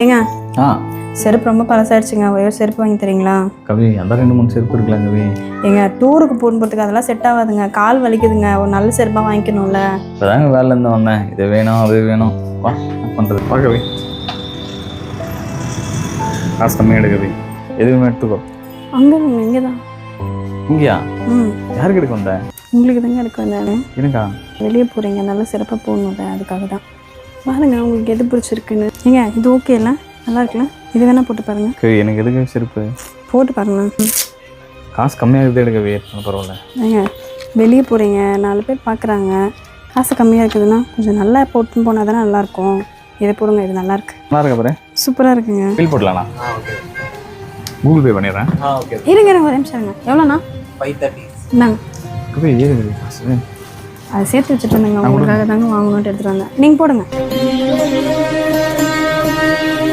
ஏங்க செருப்பு ரொம்ப பழசாயிடுச்சுங்க. ஒரே ஒரு செருப்பு வாங்கி தரீங்களா? கவி அந்த 2-3 செருப்பு இருக்குல்ல கவி. ஏங்க டூருக்கு போகிறதுக்கு அதெல்லாம் செட் ஆகாதுங்க. கால் வலிக்குதுங்க. ஒரு நல்ல செருப்பாக வாங்கிக்கணும்ல. இப்போதாங்க வேலையிலேருந்து வந்தேன். இது வேணும் அது வேணும் வா என்ன பண்ணுறது வா கவி. காசு கம்மியாக எடு கவி. எதுவுமே எடுத்துக்கோ. அங்கே இங்கே தான். இங்கேயா? யாருக்கு எடுக்க வந்தேன்? உங்களுக்கு தாங்க எடுக்க வந்தேன். இருக்கா வெளியே போகிறீங்க, நல்ல சிறப்பாக போகணும்ல, அதுக்காக தான். பாருங்க உங்களுக்கு எது பிடிச்சிருக்குன்னு. ஏங்க இது ஓகே இல்லை? நல்லா இருக்குல்ல? இது வேணால் போட்டு பாருங்க. கவி எனக்கு எதுக்கு செருப்பு? போட்டு பாருங்க. காசு கம்மியாக இருக்குது எடுக்க கவி. பரவாயில்ல. ஏங்க வெளியே போகிறீங்க, 4 பேர் பார்க்குறாங்க, காசு கம்மியாக இருக்குதுன்னா கொஞ்சம் நல்லா போட்டுன்னு போனால் தானே நல்லாயிருக்கும். இதை போடுங்க, இது நல்லாயிருக்கு. நல்லா இருக்கு பாரு. சூப்பராக இருக்குங்க. பில் போடலாண்ணா? கூகுள் பே பண்ணிடுறேன். இருங்க இருங்க ஒரு நிமிஷம் இருங்க. எவ்வளோண்ணா? 530. இந்தாங்க கவி ஏது கவி காசு? அதை சேர்த்து வச்சுட்டு வந்தேங்க. உங்களுக்காக தாங்க வாங்கணுன்ட்டு எடுத்துகிட்டு வந்தேன். நீங்கள் போடுங்க.